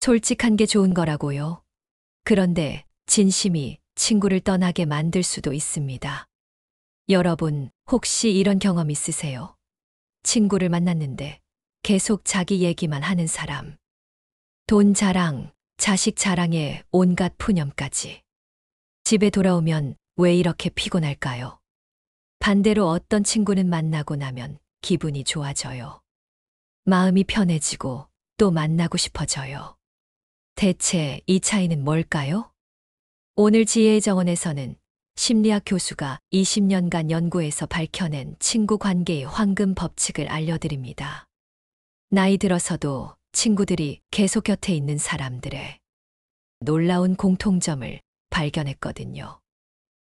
솔직한 게 좋은 거라고요. 그런데 진심이 친구를 떠나게 만들 수도 있습니다. 여러분, 혹시 이런 경험 있으세요? 친구를 만났는데 계속 자기 얘기만 하는 사람. 돈 자랑, 자식 자랑에 온갖 푸념까지. 집에 돌아오면 왜 이렇게 피곤할까요? 반대로 어떤 친구는 만나고 나면 기분이 좋아져요. 마음이 편해지고 또 만나고 싶어져요. 대체 이 차이는 뭘까요? 오늘 지혜의 정원에서는 심리학 교수가 20년간 연구해서 밝혀낸 친구 관계의 황금 법칙을 알려드립니다. 나이 들어서도 친구들이 계속 곁에 있는 사람들의 놀라운 공통점을 발견했거든요.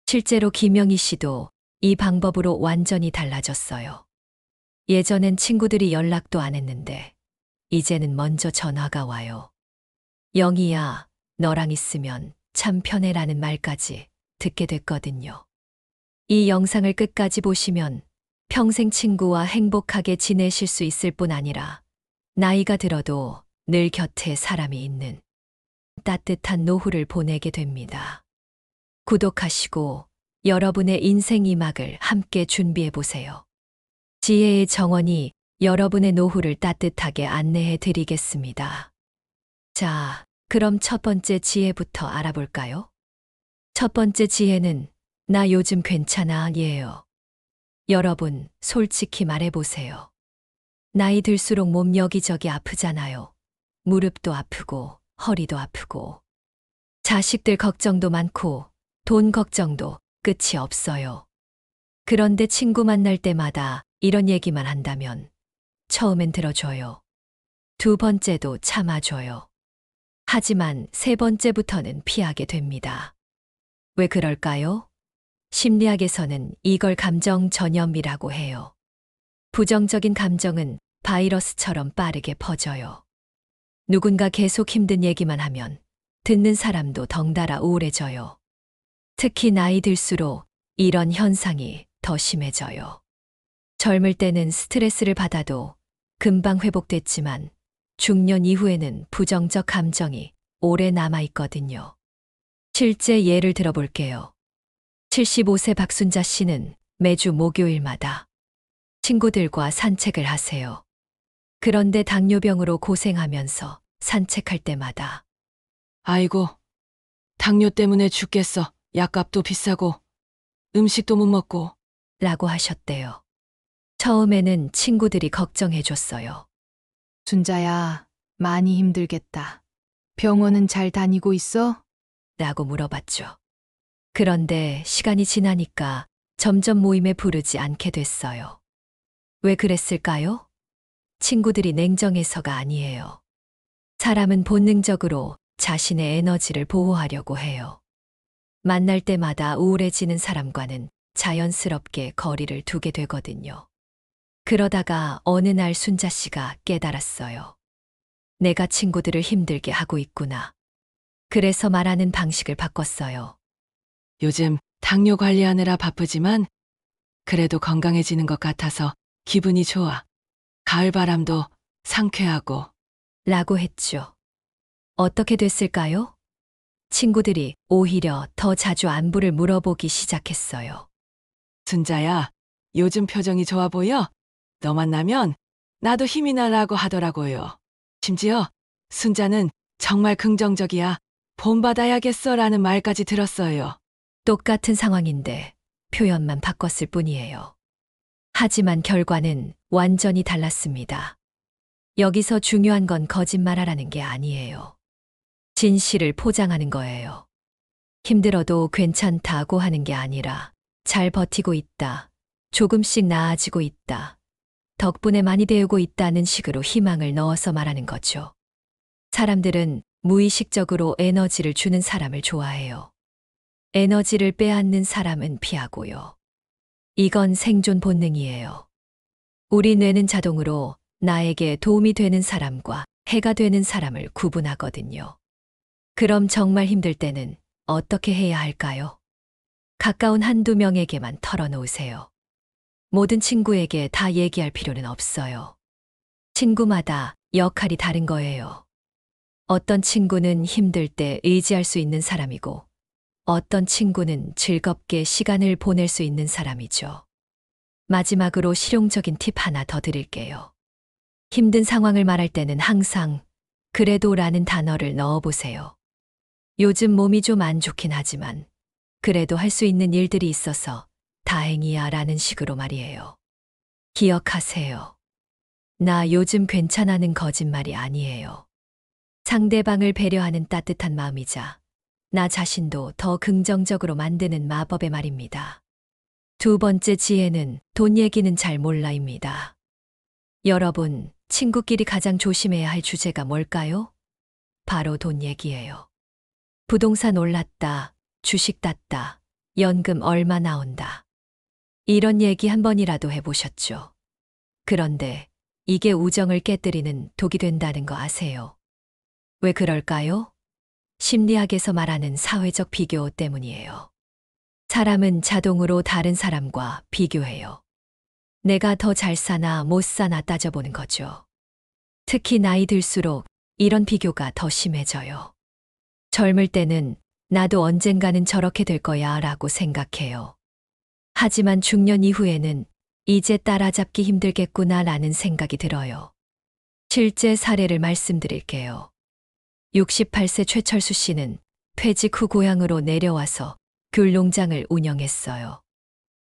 실제로 김영희 씨도 이 방법으로 완전히 달라졌어요. 예전엔 친구들이 연락도 안 했는데 이제는 먼저 전화가 와요. 영희야, 너랑 있으면 참 편해라는 말까지 듣게 됐거든요. 이 영상을 끝까지 보시면 평생 친구와 행복하게 지내실 수 있을 뿐 아니라 나이가 들어도 늘 곁에 사람이 있는 따뜻한 노후를 보내게 됩니다. 구독하시고 여러분의 인생 이막을 함께 준비해 보세요. 지혜의 정원이 여러분의 노후를 따뜻하게 안내해 드리겠습니다. 자, 그럼 첫 번째 지혜부터 알아볼까요? 첫 번째 지혜는 나 요즘 괜찮아 예요. 여러분, 솔직히 말해보세요. 나이 들수록 몸 여기저기 아프잖아요. 무릎도 아프고 허리도 아프고 자식들 걱정도 많고 돈 걱정도 끝이 없어요. 그런데 친구 만날 때마다 이런 얘기만 한다면 처음엔 들어줘요. 두 번째도 참아줘요. 하지만 세 번째부터는 피하게 됩니다. 왜 그럴까요? 심리학에서는 이걸 감정 전염이라고 해요. 부정적인 감정은 바이러스처럼 빠르게 퍼져요. 누군가 계속 힘든 얘기만 하면 듣는 사람도 덩달아 우울해져요. 특히 나이 들수록 이런 현상이 더 심해져요. 젊을 때는 스트레스를 받아도 금방 회복됐지만 중년 이후에는 부정적 감정이 오래 남아있거든요. 실제 예를 들어볼게요. 75세 박순자 씨는 매주 목요일마다 친구들과 산책을 하세요. 그런데 당뇨병으로 고생하면서 산책할 때마다 아이고, 당뇨 때문에 죽겠어. 약값도 비싸고, 음식도 못 먹고. 라고 하셨대요. 처음에는 친구들이 걱정해줬어요. 순자야, 많이 힘들겠다. 병원은 잘 다니고 있어? 라고 물어봤죠. 그런데 시간이 지나니까 점점 모임에 부르지 않게 됐어요. 왜 그랬을까요? 친구들이 냉정해서가 아니에요. 사람은 본능적으로 자신의 에너지를 보호하려고 해요. 만날 때마다 우울해지는 사람과는 자연스럽게 거리를 두게 되거든요. 그러다가 어느 날 순자 씨가 깨달았어요. 내가 친구들을 힘들게 하고 있구나. 그래서 말하는 방식을 바꿨어요. 요즘 당뇨 관리하느라 바쁘지만, 그래도 건강해지는 것 같아서 기분이 좋아. 가을 바람도 상쾌하고. 라고 했죠. 어떻게 됐을까요? 친구들이 오히려 더 자주 안부를 물어보기 시작했어요. 순자야, 요즘 표정이 좋아 보여? 너 만나면 나도 힘이 나라고 하더라고요. 심지어 순자는 정말 긍정적이야. 본받아야겠어 라는 말까지 들었어요. 똑같은 상황인데 표현만 바꿨을 뿐이에요. 하지만 결과는 완전히 달랐습니다. 여기서 중요한 건 거짓말하라는 게 아니에요. 진실을 포장하는 거예요. 힘들어도 괜찮다고 하는 게 아니라 잘 버티고 있다. 조금씩 나아지고 있다. 덕분에 많이 배우고 있다는 식으로 희망을 넣어서 말하는 거죠. 사람들은 무의식적으로 에너지를 주는 사람을 좋아해요. 에너지를 빼앗는 사람은 피하고요. 이건 생존 본능이에요. 우리 뇌는 자동으로 나에게 도움이 되는 사람과 해가 되는 사람을 구분하거든요. 그럼 정말 힘들 때는 어떻게 해야 할까요? 가까운 한두 명에게만 털어놓으세요. 모든 친구에게 다 얘기할 필요는 없어요. 친구마다 역할이 다른 거예요. 어떤 친구는 힘들 때 의지할 수 있는 사람이고, 어떤 친구는 즐겁게 시간을 보낼 수 있는 사람이죠. 마지막으로 실용적인 팁 하나 더 드릴게요. 힘든 상황을 말할 때는 항상 그래도 라는 단어를 넣어보세요. 요즘 몸이 좀 안 좋긴 하지만 그래도 할 수 있는 일들이 있어서 다행이야 라는 식으로 말이에요. 기억하세요. 나 요즘 괜찮아는 거짓말이 아니에요. 상대방을 배려하는 따뜻한 마음이자 나 자신도 더 긍정적으로 만드는 마법의 말입니다. 두 번째 지혜는 돈 얘기는 잘 몰라입니다. 여러분, 친구끼리 가장 조심해야 할 주제가 뭘까요? 바로 돈 얘기예요. 부동산 올랐다, 주식 땄다, 연금 얼마 나온다. 이런 얘기 한 번이라도 해보셨죠? 그런데 이게 우정을 깨뜨리는 독이 된다는 거 아세요? 왜 그럴까요? 심리학에서 말하는 사회적 비교 때문이에요. 사람은 자동으로 다른 사람과 비교해요. 내가 더 잘 사나 못 사나 따져보는 거죠. 특히 나이 들수록 이런 비교가 더 심해져요. 젊을 때는 나도 언젠가는 저렇게 될 거야 라고 생각해요. 하지만 중년 이후에는 이제 따라잡기 힘들겠구나 라는 생각이 들어요. 실제 사례를 말씀드릴게요. 68세 최철수 씨는 퇴직 후 고향으로 내려와서 귤 농장을 운영했어요.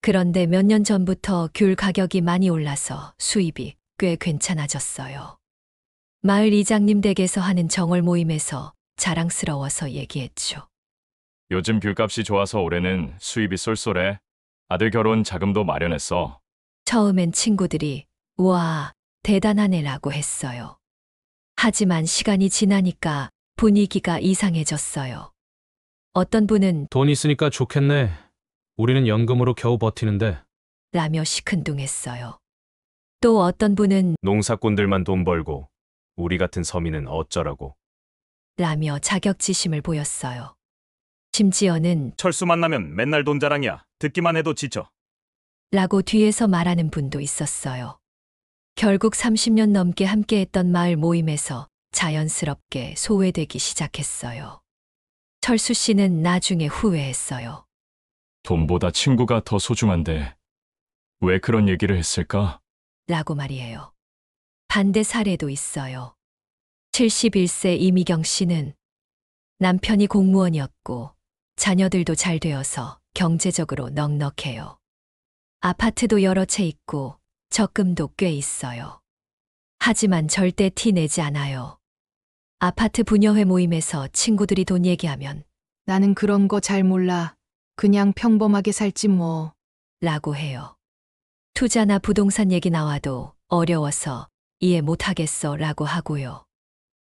그런데 몇 년 전부터 귤 가격이 많이 올라서 수입이 꽤 괜찮아졌어요. 마을 이장님 댁에서 하는 정월 모임에서 자랑스러워서 얘기했죠. 요즘 귤값이 좋아서 올해는 수입이 쏠쏠해. 아들 결혼 자금도 마련했어. 처음엔 친구들이 와, 대단하네라고 했어요. 하지만 시간이 지나니까 분위기가 이상해졌어요. 어떤 분은 돈 있으니까 좋겠네. 우리는 연금으로 겨우 버티는데. 라며 시큰둥했어요. 또 어떤 분은 농사꾼들만 돈 벌고 우리 같은 서민은 어쩌라고. 라며 자격지심을 보였어요. 심지어는 철수 만나면 맨날 돈 자랑이야. 듣기만 해도 지쳐. 라고 뒤에서 말하는 분도 있었어요. 결국 30년 넘게 함께했던 마을 모임에서 자연스럽게 소외되기 시작했어요. 철수 씨는 나중에 후회했어요. 돈보다 친구가 더 소중한데 왜 그런 얘기를 했을까? 라고 말이에요. 반대 사례도 있어요. 71세 이미경 씨는 남편이 공무원이었고 자녀들도 잘 되어서 경제적으로 넉넉해요. 아파트도 여러 채 있고 적금도 꽤 있어요. 하지만 절대 티 내지 않아요. 아파트 분여회 모임에서 친구들이 돈 얘기하면 나는 그런 거 잘 몰라. 그냥 평범하게 살지 뭐. 라고 해요. 투자나 부동산 얘기 나와도 어려워서 이해 못하겠어 라고 하고요.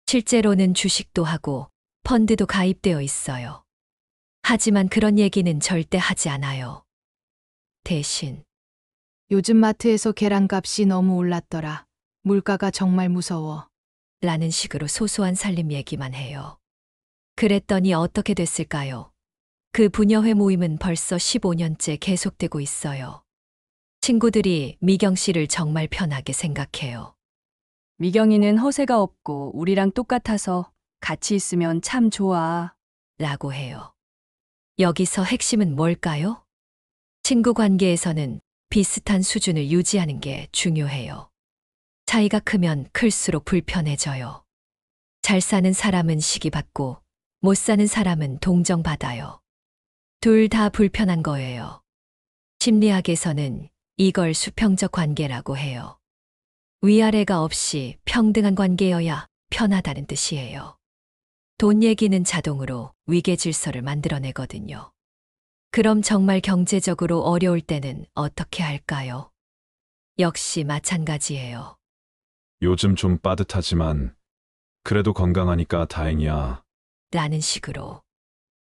실제로는 주식도 하고 펀드도 가입되어 있어요. 하지만 그런 얘기는 절대 하지 않아요. 대신 요즘 마트에서 계란값이 너무 올랐더라. 물가가 정말 무서워. 라는 식으로 소소한 살림 얘기만 해요. 그랬더니 어떻게 됐을까요? 그 부녀회 모임은 벌써 15년째 계속되고 있어요. 친구들이 미경 씨를 정말 편하게 생각해요. 미경이는 허세가 없고 우리랑 똑같아서 같이 있으면 참 좋아. 라고 해요. 여기서 핵심은 뭘까요? 친구 관계에서는 비슷한 수준을 유지하는 게 중요해요. 차이가 크면 클수록 불편해져요. 잘 사는 사람은 시기받고 못 사는 사람은 동정받아요. 둘 다 불편한 거예요. 심리학에서는 이걸 수평적 관계라고 해요. 위아래가 없이 평등한 관계여야 편하다는 뜻이에요. 돈 얘기는 자동으로 위계 질서를 만들어내거든요. 그럼 정말 경제적으로 어려울 때는 어떻게 할까요? 역시 마찬가지예요. 요즘 좀 빠듯하지만 그래도 건강하니까 다행이야. 라는 식으로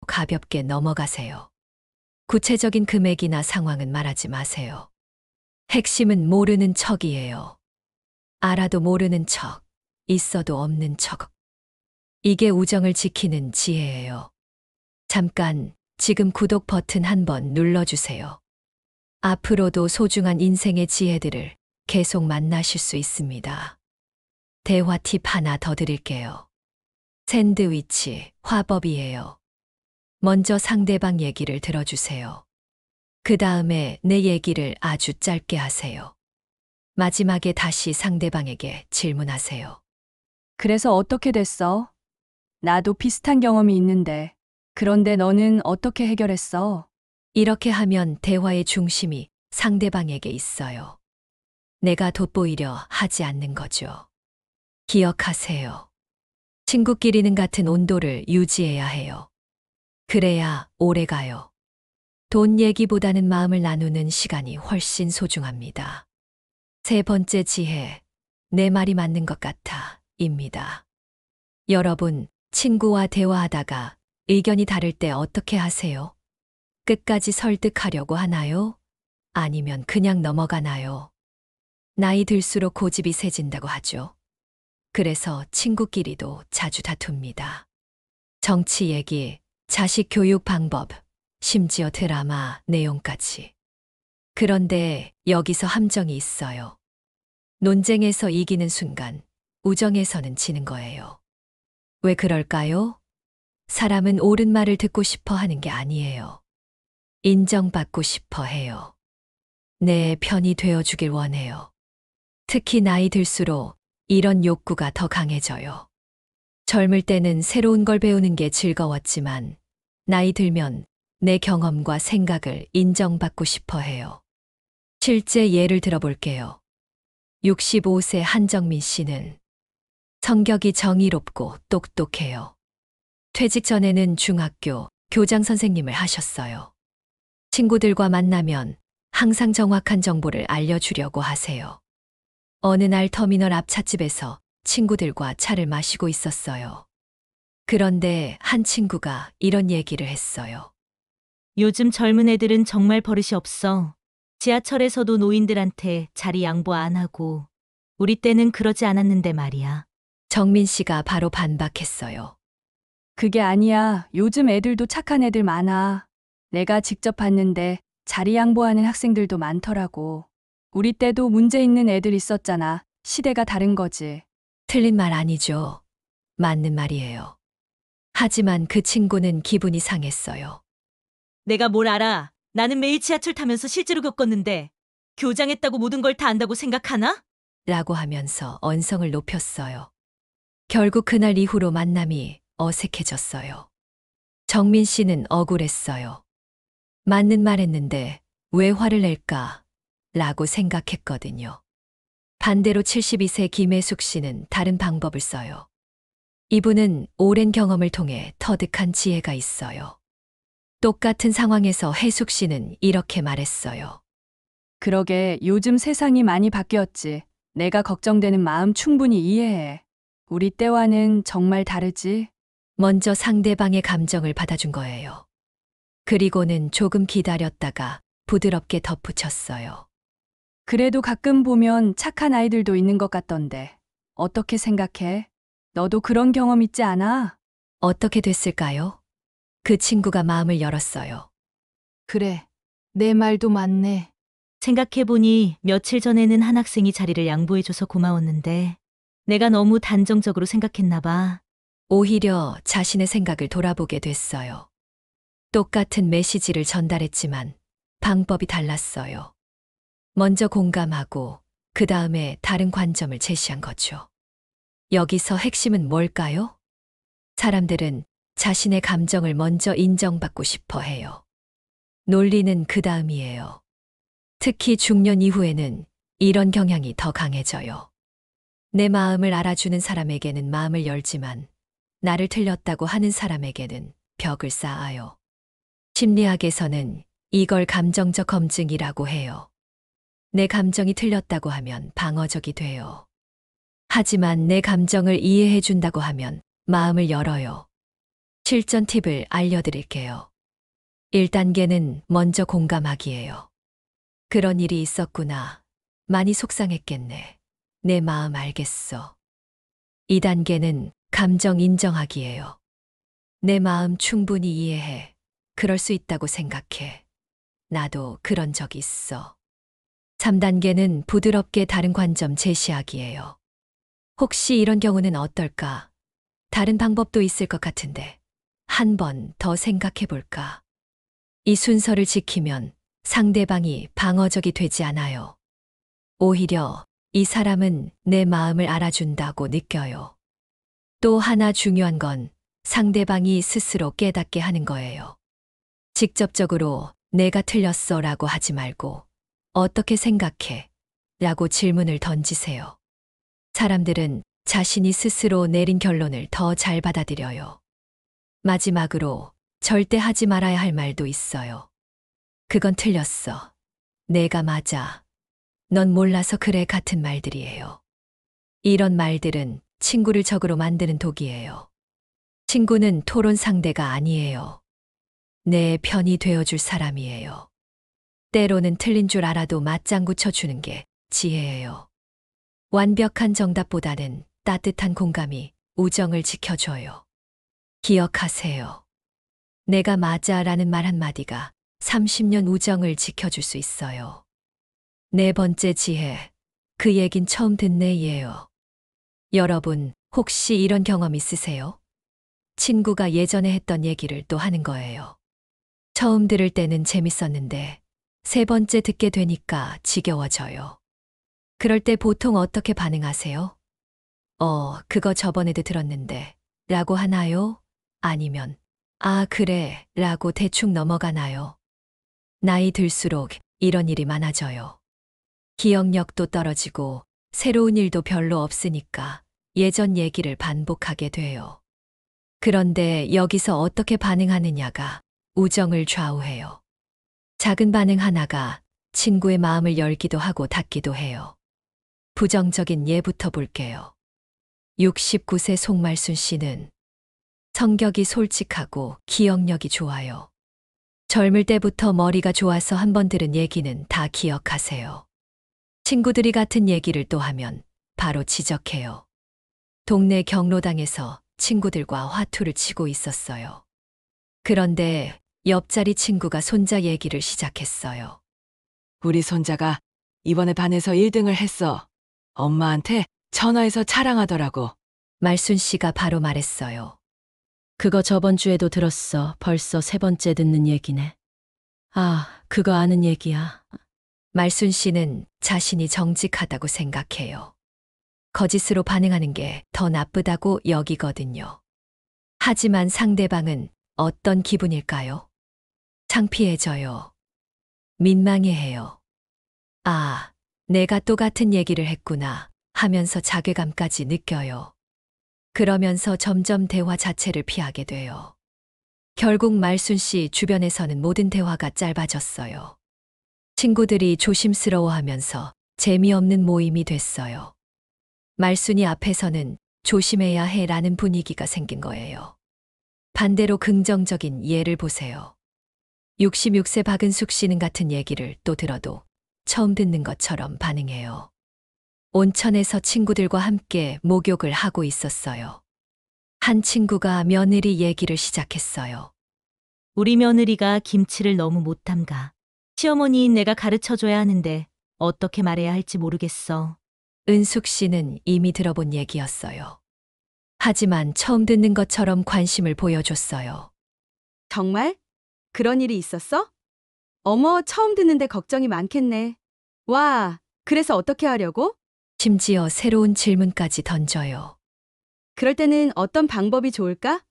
가볍게 넘어가세요. 구체적인 금액이나 상황은 말하지 마세요. 핵심은 모르는 척이에요. 알아도 모르는 척, 있어도 없는 척. 이게 우정을 지키는 지혜예요. 잠깐 지금 구독 버튼 한번 눌러주세요. 앞으로도 소중한 인생의 지혜들을 계속 만나실 수 있습니다. 대화 팁 하나 더 드릴게요. 샌드위치, 화법이에요. 먼저 상대방 얘기를 들어주세요. 그 다음에 내 얘기를 아주 짧게 하세요. 마지막에 다시 상대방에게 질문하세요. 그래서 어떻게 됐어? 나도 비슷한 경험이 있는데. 그런데 너는 어떻게 해결했어? 이렇게 하면 대화의 중심이 상대방에게 있어요. 내가 돋보이려 하지 않는 거죠. 기억하세요. 친구끼리는 같은 온도를 유지해야 해요. 그래야 오래 가요. 돈 얘기보다는 마음을 나누는 시간이 훨씬 소중합니다. 세 번째 지혜, 내 말이 맞는 것 같아, 입니다. 여러분, 친구와 대화하다가 의견이 다를 때 어떻게 하세요? 끝까지 설득하려고 하나요? 아니면 그냥 넘어가나요? 나이 들수록 고집이 세진다고 하죠. 그래서 친구끼리도 자주 다툽니다. 정치 얘기, 자식 교육 방법, 심지어 드라마 내용까지. 그런데 여기서 함정이 있어요. 논쟁에서 이기는 순간, 우정에서는 지는 거예요. 왜 그럴까요? 사람은 옳은 말을 듣고 싶어 하는 게 아니에요. 인정받고 싶어 해요. 내 편이 되어주길 원해요. 특히 나이 들수록 이런 욕구가 더 강해져요. 젊을 때는 새로운 걸 배우는 게 즐거웠지만, 나이 들면 내 경험과 생각을 인정받고 싶어 해요. 실제 예를 들어볼게요. 65세 한정민 씨는 성격이 정의롭고 똑똑해요. 퇴직 전에는 중학교 교장 선생님을 하셨어요. 친구들과 만나면 항상 정확한 정보를 알려주려고 하세요. 어느 날 터미널 앞 찻집에서 친구들과 차를 마시고 있었어요. 그런데 한 친구가 이런 얘기를 했어요. 요즘 젊은 애들은 정말 버릇이 없어. 지하철에서도 노인들한테 자리 양보 안 하고. 우리 때는 그러지 않았는데 말이야. 정민 씨가 바로 반박했어요. 그게 아니야. 요즘 애들도 착한 애들 많아. 내가 직접 봤는데 자리 양보하는 학생들도 많더라고. 우리 때도 문제 있는 애들 있었잖아. 시대가 다른 거지. 틀린 말 아니죠. 맞는 말이에요. 하지만 그 친구는 기분이 상했어요. 내가 뭘 알아. 나는 매일 지하철 타면서 실제로 겪었는데 교장했다고 모든 걸 다 안다고 생각하나? 라고 하면서 언성을 높였어요. 결국 그날 이후로 만남이 어색해졌어요. 정민 씨는 억울했어요. 맞는 말 했는데 왜 화를 낼까? 라고 생각했거든요. 반대로 72세 김혜숙 씨는 다른 방법을 써요. 이분은 오랜 경험을 통해 터득한 지혜가 있어요. 똑같은 상황에서 혜숙 씨는 이렇게 말했어요. 그러게 요즘 세상이 많이 바뀌었지. 내가 걱정되는 마음 충분히 이해해. 우리 때와는 정말 다르지? 먼저 상대방의 감정을 받아준 거예요. 그리고는 조금 기다렸다가 부드럽게 덧붙였어요. 그래도 가끔 보면 착한 아이들도 있는 것 같던데. 어떻게 생각해? 너도 그런 경험 있지 않아? 어떻게 됐을까요? 그 친구가 마음을 열었어요. 그래, 내 말도 맞네. 생각해보니 며칠 전에는 한 학생이 자리를 양보해줘서 고마웠는데 내가 너무 단정적으로 생각했나 봐. 오히려 자신의 생각을 돌아보게 됐어요. 똑같은 메시지를 전달했지만 방법이 달랐어요. 먼저 공감하고 그 다음에 다른 관점을 제시한 거죠. 여기서 핵심은 뭘까요? 사람들은 자신의 감정을 먼저 인정받고 싶어 해요. 논리는 그 다음이에요. 특히 중년 이후에는 이런 경향이 더 강해져요. 내 마음을 알아주는 사람에게는 마음을 열지만 나를 틀렸다고 하는 사람에게는 벽을 쌓아요. 심리학에서는 이걸 감정적 검증이라고 해요. 내 감정이 틀렸다고 하면 방어적이 돼요. 하지만 내 감정을 이해해 준다고 하면 마음을 열어요. 실전 팁을 알려드릴게요. 1단계는 먼저 공감하기예요. 그런 일이 있었구나. 많이 속상했겠네. 내 마음 알겠어. 2단계는 감정 인정하기예요. 내 마음 충분히 이해해. 그럴 수 있다고 생각해. 나도 그런 적 있어. 3단계는 부드럽게 다른 관점 제시하기예요. 혹시 이런 경우는 어떨까? 다른 방법도 있을 것 같은데 한 번 더 생각해 볼까? 이 순서를 지키면 상대방이 방어적이 되지 않아요. 오히려 이 사람은 내 마음을 알아준다고 느껴요. 또 하나 중요한 건 상대방이 스스로 깨닫게 하는 거예요. 직접적으로 내가 틀렸어 라고 하지 말고 어떻게 생각해? 라고 질문을 던지세요. 사람들은 자신이 스스로 내린 결론을 더 잘 받아들여요. 마지막으로 절대 하지 말아야 할 말도 있어요. 그건 틀렸어. 내가 맞아. 넌 몰라서 그래 같은 말들이에요. 이런 말들은 친구를 적으로 만드는 독이에요. 친구는 토론 상대가 아니에요. 내 편이 되어줄 사람이에요. 때로는 틀린 줄 알아도 맞장구 쳐주는 게 지혜예요. 완벽한 정답보다는 따뜻한 공감이 우정을 지켜줘요. 기억하세요. 내가 맞아 라는 말 한마디가 30년 우정을 지켜줄 수 있어요. 네 번째 지혜. 그 얘긴 처음 듣네예요. 여러분, 혹시 이런 경험 있으세요? 친구가 예전에 했던 얘기를 또 하는 거예요. 처음 들을 때는 재밌었는데 세 번째 듣게 되니까 지겨워져요. 그럴 때 보통 어떻게 반응하세요? 그거 저번에도 들었는데 라고 하나요? 아니면 아, 그래 라고 대충 넘어가나요? 나이 들수록 이런 일이 많아져요. 기억력도 떨어지고 새로운 일도 별로 없으니까 예전 얘기를 반복하게 돼요. 그런데 여기서 어떻게 반응하느냐가 우정을 좌우해요. 작은 반응 하나가 친구의 마음을 열기도 하고 닫기도 해요. 부정적인 예부터 볼게요. 69세 송말순 씨는 성격이 솔직하고 기억력이 좋아요. 젊을 때부터 머리가 좋아서 한 번 들은 얘기는 다 기억하세요. 친구들이 같은 얘기를 또 하면 바로 지적해요. 동네 경로당에서 친구들과 화투를 치고 있었어요. 그런데 옆자리 친구가 손자 얘기를 시작했어요. 우리 손자가 이번에 반에서 1등을 했어. 엄마한테 전화해서 자랑하더라고. 말순 씨가 바로 말했어요. 그거 저번 주에도 들었어. 벌써 세 번째 듣는 얘기네. 아, 그거 아는 얘기야. 말순 씨는 자신이 정직하다고 생각해요. 거짓으로 반응하는 게 더 나쁘다고 여기거든요. 하지만 상대방은 어떤 기분일까요? 창피해져요. 민망해해요. 아, 내가 또 같은 얘기를 했구나 하면서 자괴감까지 느껴요. 그러면서 점점 대화 자체를 피하게 돼요. 결국 말순 씨 주변에서는 모든 대화가 짧아졌어요. 친구들이 조심스러워하면서 재미없는 모임이 됐어요. 말순이 앞에서는 조심해야 해라는 분위기가 생긴 거예요. 반대로 긍정적인 예를 보세요. 66세 박은숙 씨는 같은 얘기를 또 들어도 처음 듣는 것처럼 반응해요. 온천에서 친구들과 함께 목욕을 하고 있었어요. 한 친구가 며느리 얘기를 시작했어요. 우리 며느리가 김치를 너무 못 담가. 시어머니인 내가 가르쳐줘야 하는데 어떻게 말해야 할지 모르겠어. 은숙 씨는 이미 들어본 얘기였어요. 하지만 처음 듣는 것처럼 관심을 보여줬어요. 정말? 그런 일이 있었어? 어머, 처음 듣는데 걱정이 많겠네. 와, 그래서 어떻게 하려고? 심지어 새로운 질문까지 던져요. 그럴 때는 어떤 방법이 좋을까?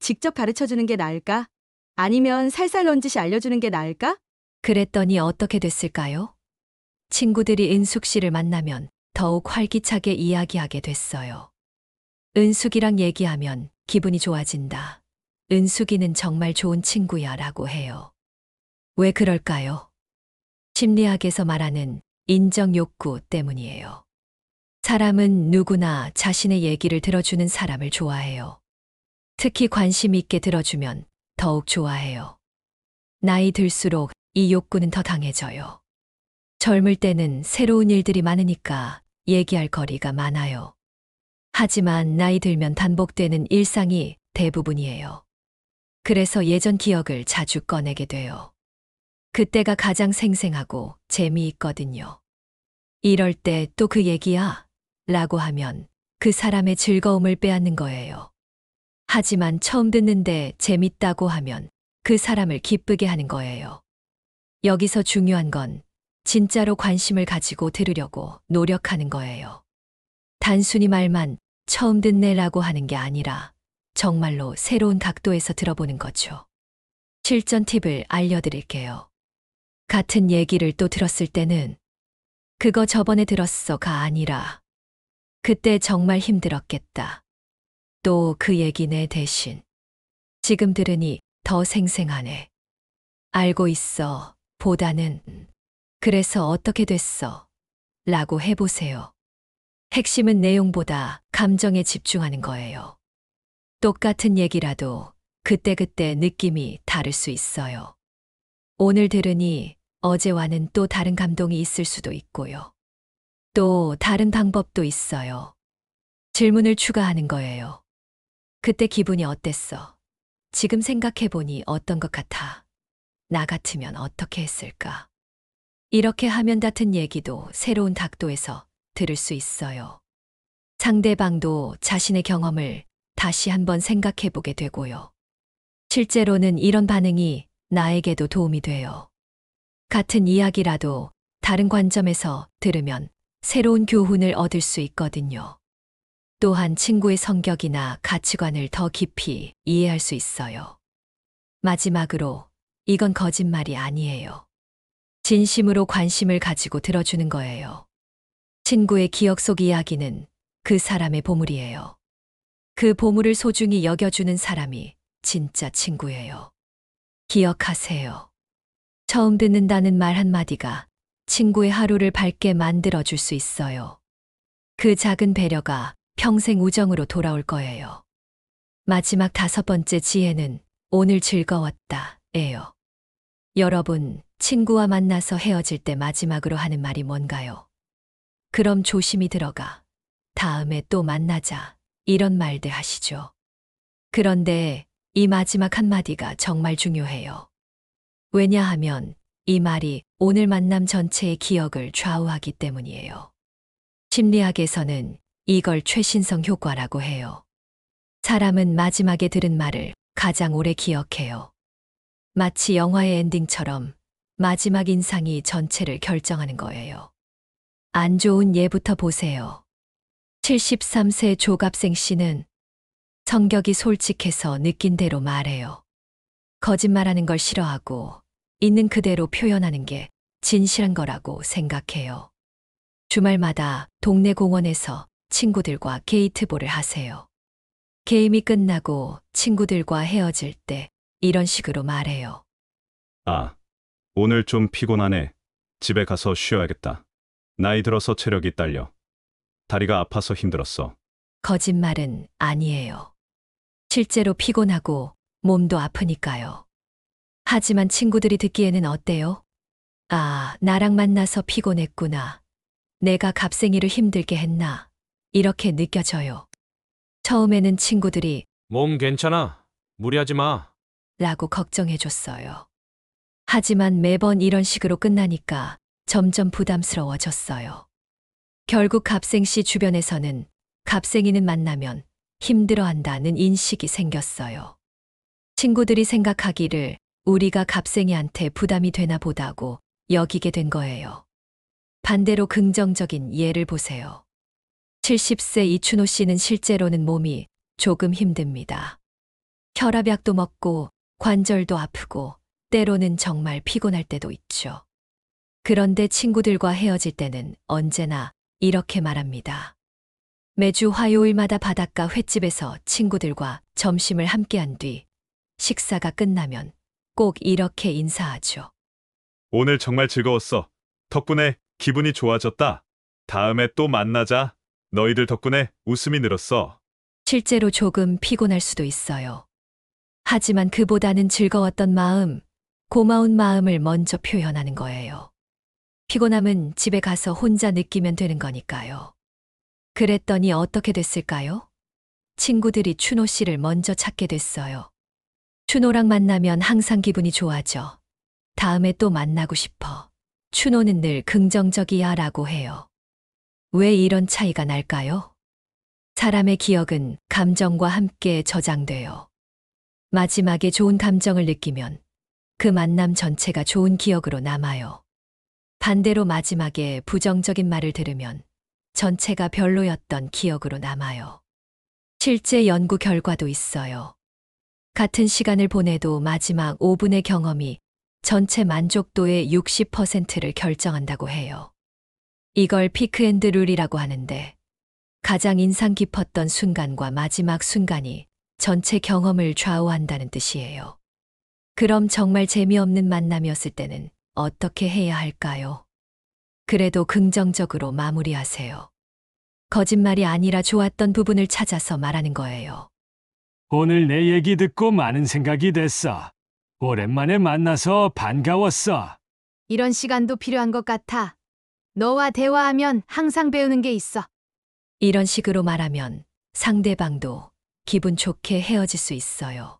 직접 가르쳐 주는 게 나을까? 아니면 살살 넌지시 알려주는 게 나을까? 그랬더니 어떻게 됐을까요? 친구들이 은숙 씨를 만나면 더욱 활기차게 이야기하게 됐어요. 은숙이랑 얘기하면 기분이 좋아진다. 은숙이는 정말 좋은 친구야 라고 해요. 왜 그럴까요? 심리학에서 말하는 인정 욕구 때문이에요. 사람은 누구나 자신의 얘기를 들어주는 사람을 좋아해요. 특히 관심 있게 들어주면 더욱 좋아해요. 나이 들수록 이 욕구는 더 강해져요. 젊을 때는 새로운 일들이 많으니까 얘기할 거리가 많아요. 하지만 나이 들면 반복되는 일상이 대부분이에요. 그래서 예전 기억을 자주 꺼내게 돼요. 그때가 가장 생생하고 재미있거든요. 이럴 때 또 그 얘기야? 라고 하면 그 사람의 즐거움을 빼앗는 거예요. 하지만 처음 듣는데 재밌다고 하면 그 사람을 기쁘게 하는 거예요. 여기서 중요한 건 진짜로 관심을 가지고 들으려고 노력하는 거예요. 단순히 말만 처음 듣네라고 하는 게 아니라 정말로 새로운 각도에서 들어보는 거죠. 실전 팁을 알려드릴게요. 같은 얘기를 또 들었을 때는 그거 저번에 들었어가 아니라 그때 정말 힘들었겠다. 또 그 얘기네 대신 지금 들으니 더 생생하네. 알고 있어 보다는 그래서 어떻게 됐어 라고 해보세요. 핵심은 내용보다 감정에 집중하는 거예요. 똑같은 얘기라도 그때그때 느낌이 다를 수 있어요. 오늘 들으니 어제와는 또 다른 감동이 있을 수도 있고요. 또 다른 방법도 있어요. 질문을 추가하는 거예요. 그때 기분이 어땠어? 지금 생각해보니 어떤 것 같아? 나 같으면 어떻게 했을까? 이렇게 하면 같은 얘기도 새로운 각도에서 들을 수 있어요. 상대방도 자신의 경험을 다시 한번 생각해보게 되고요. 실제로는 이런 반응이 나에게도 도움이 돼요. 같은 이야기라도 다른 관점에서 들으면 새로운 교훈을 얻을 수 있거든요. 또한 친구의 성격이나 가치관을 더 깊이 이해할 수 있어요. 마지막으로 이건 거짓말이 아니에요. 진심으로 관심을 가지고 들어주는 거예요. 친구의 기억 속 이야기는 그 사람의 보물이에요. 그 보물을 소중히 여겨주는 사람이 진짜 친구예요. 기억하세요. 처음 듣는다는 말 한마디가 친구의 하루를 밝게 만들어줄 수 있어요. 그 작은 배려가 평생 우정으로 돌아올 거예요. 마지막 5번째 지혜는 오늘 즐거웠다, 예요. 여러분, 친구와 만나서 헤어질 때 마지막으로 하는 말이 뭔가요? 그럼 조심히 들어가. 다음에 또 만나자. 이런 말들 하시죠. 그런데 이 마지막 한마디가 정말 중요해요. 왜냐하면 이 말이 오늘 만남 전체의 기억을 좌우하기 때문이에요. 심리학에서는 이걸 최신성 효과라고 해요. 사람은 마지막에 들은 말을 가장 오래 기억해요. 마치 영화의 엔딩처럼 마지막 인상이 전체를 결정하는 거예요. 안 좋은 예부터 보세요. 73세 조갑생 씨는 성격이 솔직해서 느낀 대로 말해요. 거짓말하는 걸 싫어하고 있는 그대로 표현하는 게 진실한 거라고 생각해요. 주말마다 동네 공원에서 친구들과 게이트볼을 하세요. 게임이 끝나고 친구들과 헤어질 때 이런 식으로 말해요. 아, 오늘 좀 피곤하네. 집에 가서 쉬어야겠다. 나이 들어서 체력이 딸려. 다리가 아파서 힘들었어. 거짓말은 아니에요. 실제로 피곤하고 몸도 아프니까요. 하지만 친구들이 듣기에는 어때요? 아, 나랑 만나서 피곤했구나. 내가 값쟁이를 힘들게 했나? 이렇게 느껴져요. 처음에는 친구들이 몸 괜찮아. 무리하지 마. 라고 걱정해줬어요. 하지만 매번 이런 식으로 끝나니까 점점 부담스러워졌어요. 결국 값생 씨 주변에서는 값생이는 만나면 힘들어한다는 인식이 생겼어요. 친구들이 생각하기를 우리가 값생이한테 부담이 되나 보다고 여기게 된 거예요. 반대로 긍정적인 예를 보세요. 70세 이춘호 씨는 실제로는 몸이 조금 힘듭니다. 혈압약도 먹고 관절도 아프고 때로는 정말 피곤할 때도 있죠. 그런데 친구들과 헤어질 때는 언제나 이렇게 말합니다. 매주 화요일마다 바닷가 횟집에서 친구들과 점심을 함께한 뒤 식사가 끝나면 꼭 이렇게 인사하죠. 오늘 정말 즐거웠어. 덕분에 기분이 좋아졌다. 다음에 또 만나자. 너희들 덕분에 웃음이 늘었어. 실제로 조금 피곤할 수도 있어요. 하지만 그보다는 즐거웠던 마음, 고마운 마음을 먼저 표현하는 거예요. 피곤함은 집에 가서 혼자 느끼면 되는 거니까요. 그랬더니 어떻게 됐을까요? 친구들이 춘호 씨를 먼저 찾게 됐어요. 춘호랑 만나면 항상 기분이 좋아져. 다음에 또 만나고 싶어. 춘호는 늘 긍정적이야 라고 해요. 왜 이런 차이가 날까요? 사람의 기억은 감정과 함께 저장돼요. 마지막에 좋은 감정을 느끼면 그 만남 전체가 좋은 기억으로 남아요. 반대로 마지막에 부정적인 말을 들으면 전체가 별로였던 기억으로 남아요. 실제 연구 결과도 있어요. 같은 시간을 보내도 마지막 5분의 경험이 전체 만족도의 60%를 결정한다고 해요. 이걸 피크앤드 룰이라고 하는데 가장 인상 깊었던 순간과 마지막 순간이 전체 경험을 좌우한다는 뜻이에요. 그럼 정말 재미없는 만남이었을 때는 어떻게 해야 할까요? 그래도 긍정적으로 마무리하세요. 거짓말이 아니라 좋았던 부분을 찾아서 말하는 거예요. 오늘 내 얘기 듣고 많은 생각이 됐어. 오랜만에 만나서 반가웠어. 이런 시간도 필요한 것 같아. 너와 대화하면 항상 배우는 게 있어. 이런 식으로 말하면 상대방도 기분 좋게 헤어질 수 있어요.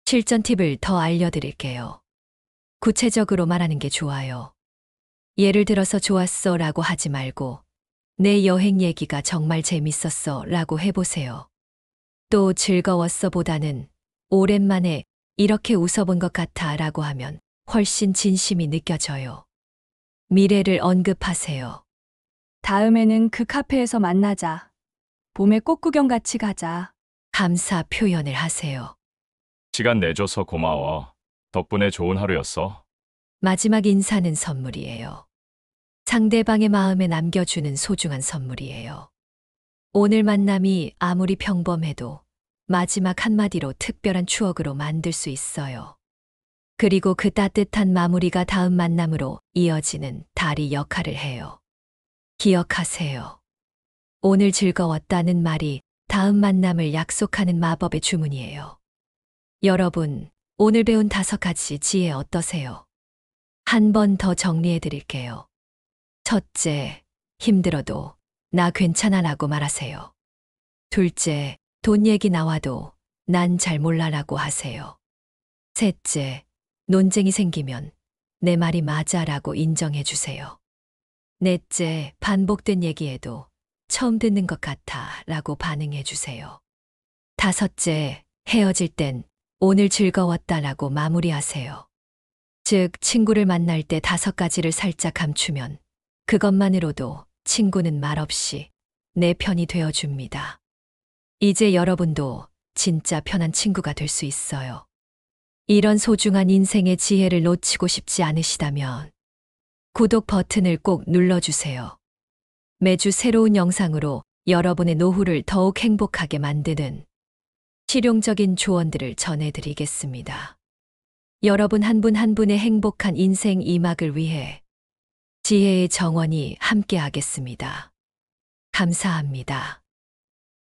실전 팁을 더 알려드릴게요. 구체적으로 말하는 게 좋아요. 예를 들어서 좋았어 라고 하지 말고 내 여행 얘기가 정말 재밌었어 라고 해보세요. 또 즐거웠어 보다는 오랜만에 이렇게 웃어본 것 같아 라고 하면 훨씬 진심이 느껴져요. 미래를 언급하세요. 다음에는 그 카페에서 만나자. 봄에 꽃 구경 같이 가자. 감사 표현을 하세요. 시간 내줘서 고마워. 덕분에 좋은 하루였어. 마지막 인사는 선물이에요. 상대방의 마음에 남겨주는 소중한 선물이에요. 오늘 만남이 아무리 평범해도 마지막 한마디로 특별한 추억으로 만들 수 있어요. 그리고 그 따뜻한 마무리가 다음 만남으로 이어지는 다리 역할을 해요. 기억하세요. 오늘 즐거웠다는 말이 다음 만남을 약속하는 마법의 주문이에요. 여러분, 오늘 배운 5가지 지혜 어떠세요? 한 번 더 정리해 드릴게요. 첫째, 힘들어도 나 괜찮아 라고 말하세요. 둘째, 돈 얘기 나와도 난 잘 몰라 라고 하세요. 셋째, 논쟁이 생기면 내 말이 맞아 라고 인정해 주세요. 넷째, 반복된 얘기에도 처음 듣는 것 같아 라고 반응해 주세요. 다섯째, 헤어질 땐 오늘 즐거웠다 라고 마무리하세요. 즉, 친구를 만날 때 5가지를 살짝 감추면 그것만으로도 친구는 말없이 내 편이 되어줍니다. 이제 여러분도 진짜 편한 친구가 될 수 있어요. 이런 소중한 인생의 지혜를 놓치고 싶지 않으시다면 구독 버튼을 꼭 눌러주세요. 매주 새로운 영상으로 여러분의 노후를 더욱 행복하게 만드는 실용적인 조언들을 전해드리겠습니다. 여러분 한 분 한 분의 행복한 인생 이막을 위해 지혜의 정원이 함께하겠습니다. 감사합니다.